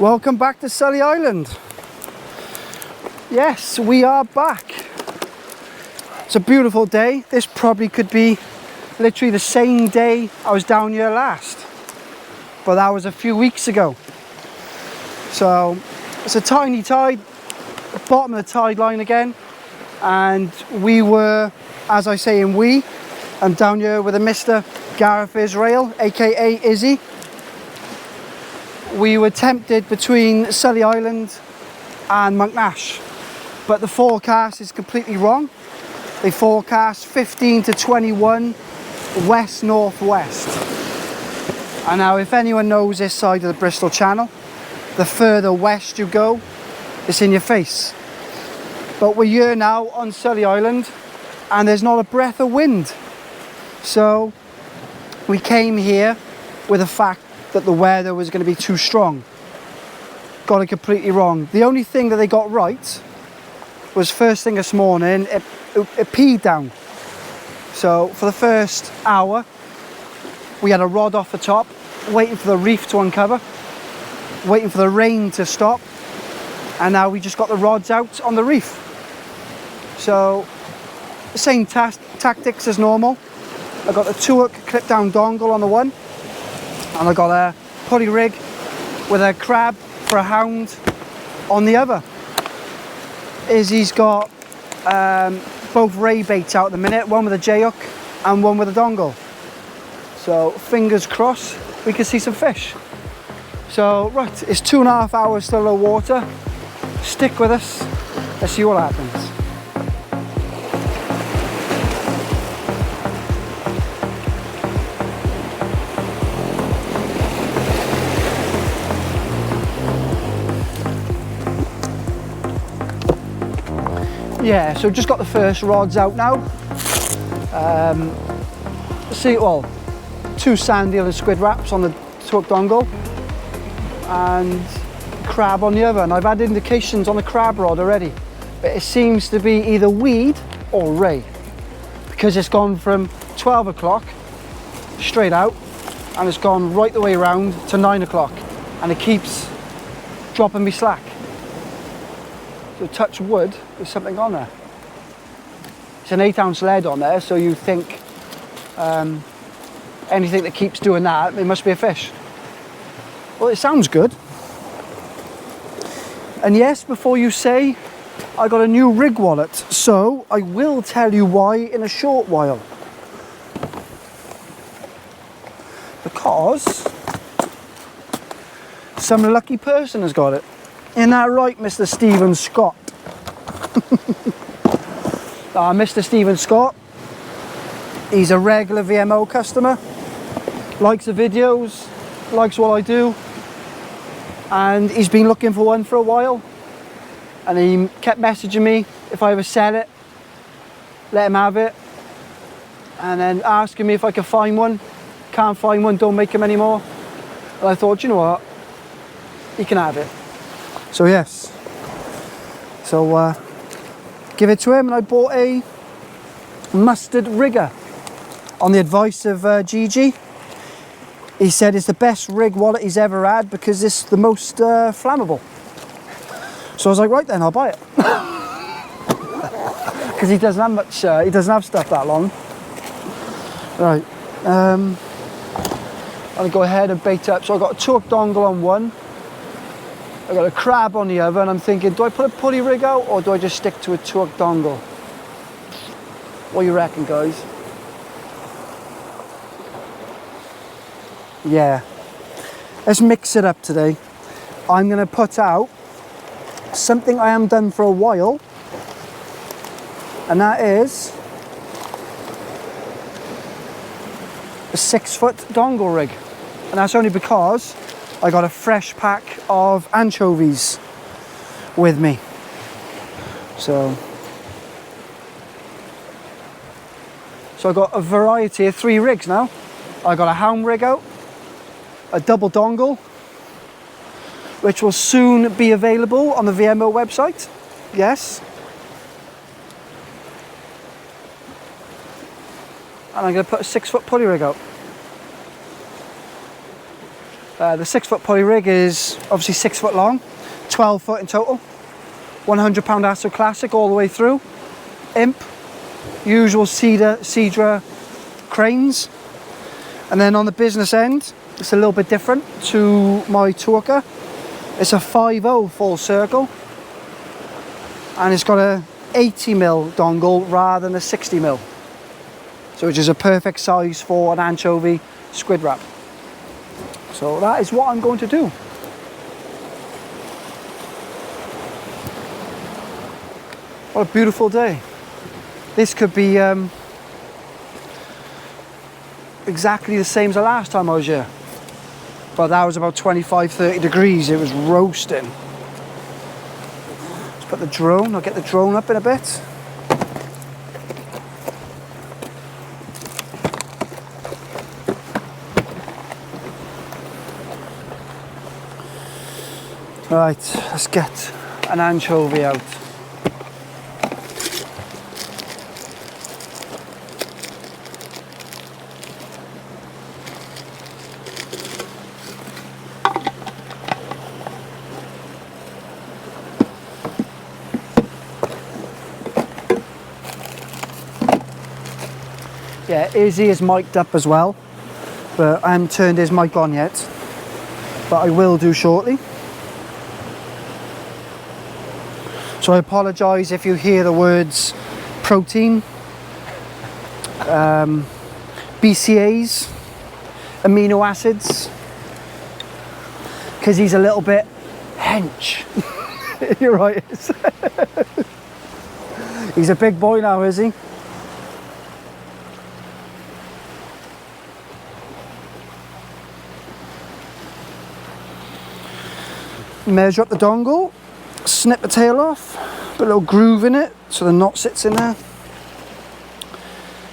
Welcome back to Sully Island. Yes, we are back. It's a beautiful day. This probably could be literally the same day I was down here last, but that was a few weeks ago. So it's a tiny tide, bottom of the tide line again, and we were, as I say in we, I'm down here with a Mr. Gareth Israel, aka Izzy. We were tempted between Sully Island and Monknash, but the forecast is completely wrong. They forecast 15 to 21 west northwest. And now, if anyone knows this side of the Bristol Channel, the further west you go, it's in your face. But we're here now on Sully Island, and there's not a breath of wind. So we came here with the fact that the weather was going to be too strong. Got it completely wrong. The only thing that they got right was first thing this morning, it peed down. So for the first hour, we had a rod off the top, waiting for the reef to uncover, waiting for the rain to stop, and now we just got the rods out on the reef. So the same tactics as normal. I got the 2-hook clip down dongle on the one, and I got a pulley rig with a crab for a hound on the other. Izzy's got both ray baits out at the minute, one with a J-hook and one with a dongle. So fingers crossed we can see some fish. So right, it's 2.5 hours still low water. Stick with us, let's see what happens. Yeah, so just got the first rods out now. See, well, 2 sandeel and squid wraps on the 2-hook dongle, and crab on the other. And I've had indications on the crab rod already, but it seems to be either weed or ray, because it's gone from 12 o'clock straight out, and it's gone right the way around to 9 o'clock, and it keeps dropping me slack. So touch wood, there's something on there. It's an 8-ounce lead on there, so you think anything that keeps doing that, it must be a fish. Well, it sounds good. And yes, before you say, I got a new rig wallet, so I will tell you why in a short while. Because some lucky person has got it. Isn't that right, Mr. Stephen Scott? Mr. Stephen Scott, he's a regular VMO customer, likes the videos, likes what I do, and he's been looking for one for a while, and he kept messaging me if I ever sell it, let him have it, and then asking me if I could find one. Can't find one, don't make them anymore. And I thought, you know what, he can have it. So yes, so give it to him, and I bought a mustard rigger on the advice of Gigi. He said it's the best rig wallet he's ever had because it's the most flammable. So I was like, right then, I'll buy it. Because he doesn't have much, he doesn't have stuff that long. Right, I'll go ahead and bait up. So I got a 2-hook dongle on one, I got a crab on the other, and I'm thinking, do I put a pulley rig out or do I just stick to a 2-hook dongle? What do you reckon, guys? Yeah, let's mix it up today. I'm going to put out something I haven't done for a while, and that is a 6-foot dongle rig. And that's only because I got a fresh pack of anchovies with me. So I got a variety of 3 rigs now. I got a hound rig out, a double dongle, which will soon be available on the VMO website. Yes. And I'm going to put a 6-foot pulley rig out. The 6 foot pulley rig is obviously 6 foot long, 12 foot in total, 100 pound Astro Classic all the way through, imp, usual Cedra cranes. And then on the business end, it's a little bit different to my Talker. It's a 5.0 full circle, and it's got a 80mm dongle rather than a 60mm, so which is a perfect size for an anchovy squid wrap. So that is what I'm going to do. What a beautiful day. This could be exactly the same as the last time I was here, but that was about 25-30 degrees. It was roasting. Let's put the drone, I'll get the drone up in a bit. Right, let's get an anchovy out. Yeah, Izzy is mic'd up as well, but I haven't turned his mic on yet, but I will do shortly. So I apologise if you hear the words protein, BCAAs, amino acids, because he's a little bit hench. You're right. He's a big boy now, is he? Measure up the dongle, snip the tail off, put a little groove in it so the knot sits in there.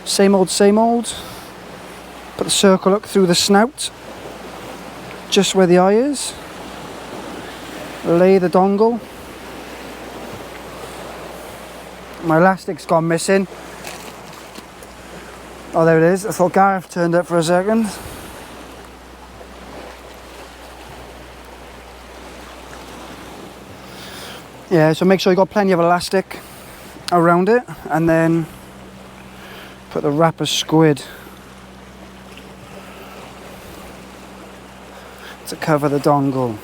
Same old, same old. Put the circle up through the snout, just where the eye is. Lay the dongle. My elastic's gone missing. Oh, there it is. I thought Gareth turned up for a second. Yeah, so make sure you've got plenty of elastic around it, and then put the wrapper squid to cover the dongle.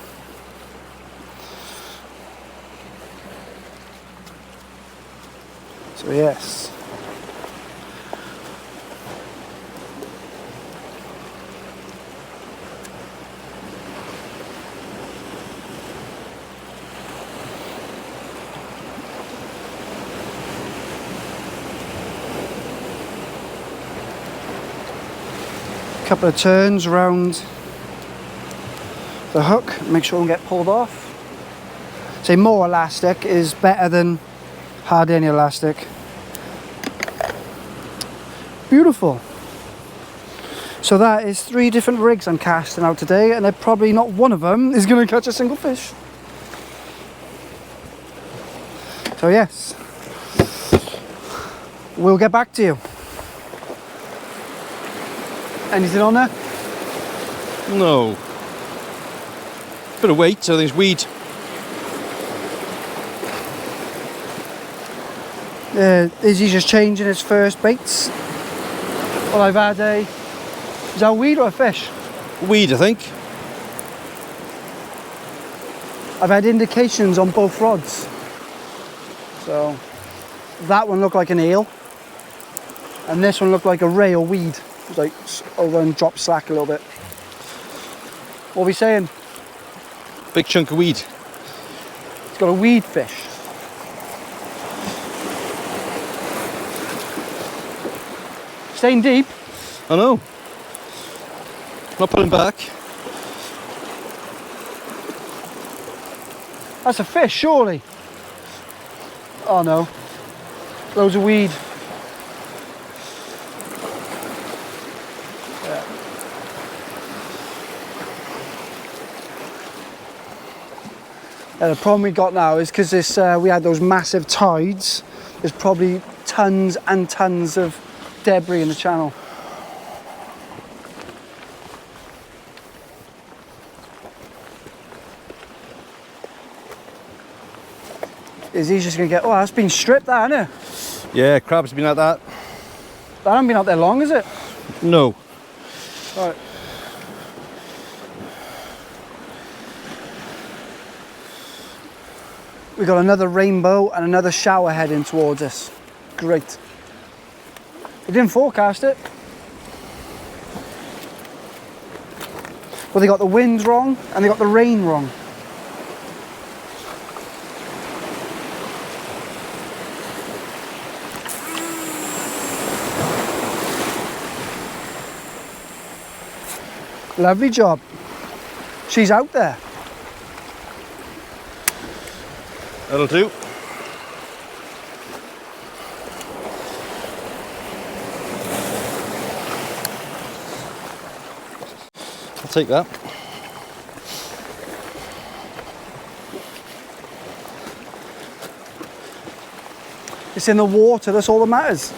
So yes. Couple of turns around the hook, make sure it won't get pulled off. Say more elastic is better than hardly any elastic. Beautiful. So that is 3 different rigs I'm casting out today, and probably not one of them is going to catch a single fish. So yes, we'll get back to you. Anything on there? No. Bit of weight, so there's weed. Izzy's just changing his first baits. Well, I've had a... Is that a weed or a fish? Weed, I think. I've had indications on both rods. So, that one looked like an eel, and this one looked like a ray or weed. Like over and drop slack a little bit. What are we saying? Big chunk of weed. It's got a weed fish. Staying deep. I know. Not pulling back. That's a fish, surely. Oh no. Loads of weed. The problem we got now is because this we had those massive tides. There's probably tons and tons of debris in the channel. is he's just going to get... Oh, that's been stripped, that, hasn't it? Yeah, crab's been like that. That hasn't been out there long, is it? No. Right. We got another rainbow and another shower heading towards us. Great. They didn't forecast it. Well, they got the wind wrong and they got the rain wrong. Lovely job. She's out there. That'll do. I'll take that. It's in the water, that's all that matters.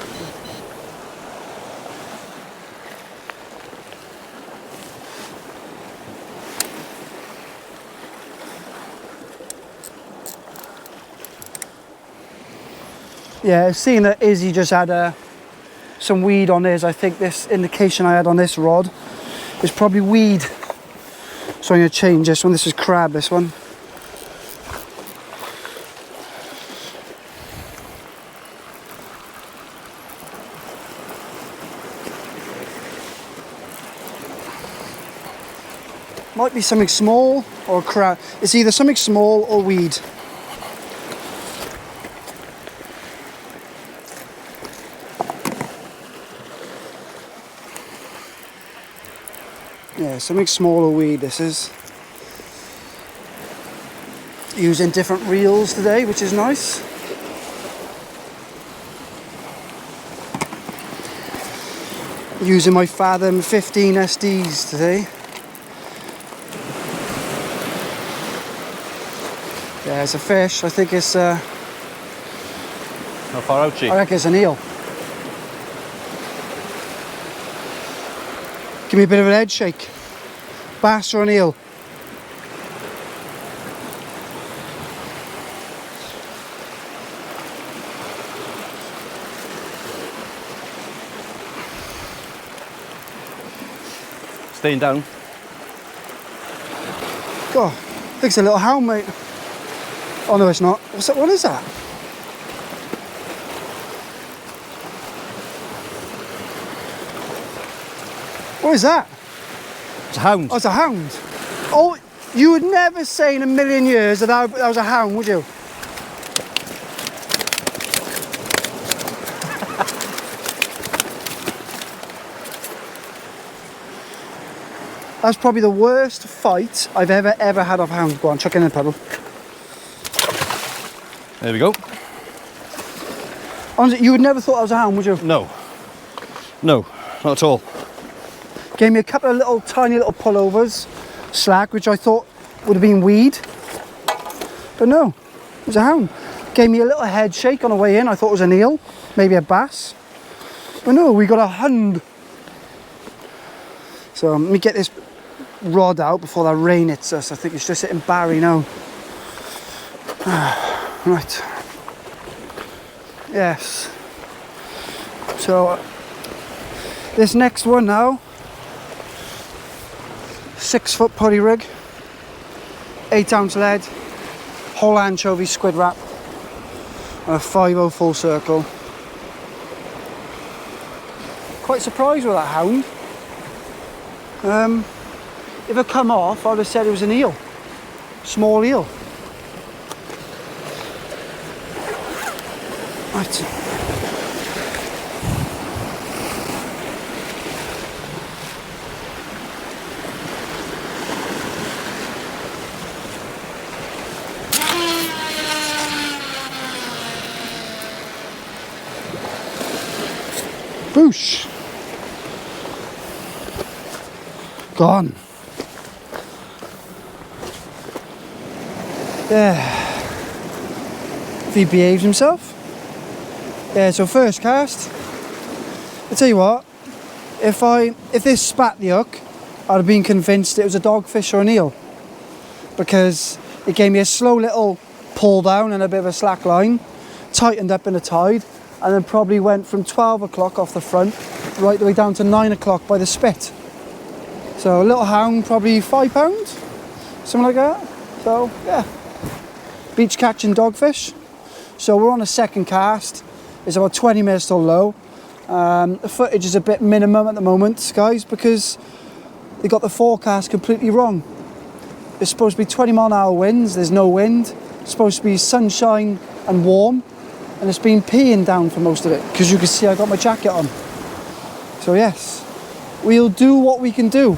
Yeah, seeing that Izzy just had some weed on his, I think this indication I had on this rod is probably weed. So I'm going to change this one. This is crab, this one. Might be something small or crab. It's either something small or weed. Yeah, something small or weed this is. Using different reels today, which is nice. Using my Fathom 15 SDs today. Yeah, it's a fish. I think it's How far out, she? I reckon it's an eel. Give me a bit of an head shake. Bass or an eel? Staying down. God, I think it's a little hound, mate. Oh no, it's not. What's that? What is that? What is that? It's a hound. Oh, it's a hound. Oh, you would never say in a million years that that was a hound, would you? That's probably the worst fight I've ever had of hounds. Go on, chuck in the puddle. There we go. Honestly, you would never thought I was a hound, would you? No. No, not at all. Gave me a couple of little tiny little pullovers, slack, which I thought would have been weed. But no, it was a hound. Gave me a little head shake on the way in. I thought it was an eel, maybe a bass. But no, we got a hound. So let me get this rod out before that rain hits us. I think it's just hitting Barry now. Right. Yes. So this next one now, 6 foot putty rig, 8 ounce lead, whole anchovy squid wrap, and a 5/0 full circle. Quite surprised with that hound. If it come off, I'd have said it was an eel, small eel. Right. Boosh. Gone. Yeah. If he behaves himself. Yeah, so first cast. I'll tell you what, if this spat the hook, I'd have been convinced it was a dogfish or an eel. Because it gave me a slow little pull down and a bit of a slack line, tightened up in the tide, and then probably went from 12 o'clock off the front right the way down to 9 o'clock by the spit. So a little hound, probably £5, something like that. So yeah, beach catching dogfish. So we're on a second cast. It's about 20 minutes till low. The footage is a bit minimum at the moment, guys, because they got the forecast completely wrong. It's supposed to be 20-mile-an-hour winds. There's no wind. It's supposed to be sunshine and warm, and it's been peeing down for most of it, because you can see I got my jacket on. So yes, we'll do what we can do.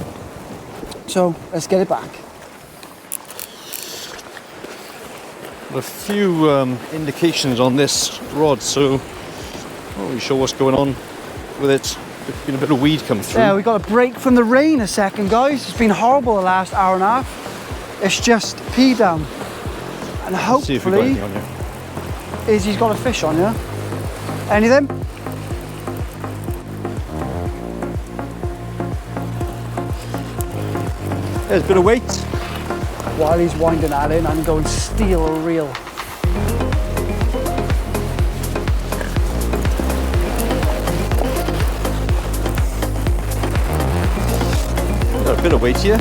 So let's get it back. A few indications on this rod, so not really sure what's going on with it. There's been a bit of weed come through. Yeah, we got a break from the rain a second, guys. It's been horrible the last hour and a half. It's just pea down, and Let's see if we've got hopefully anything on here. he's got a fish on, yeah. Any of them? There's a bit of weight. While he's winding that in, I'm going to steal a reel. Got a bit of weight here.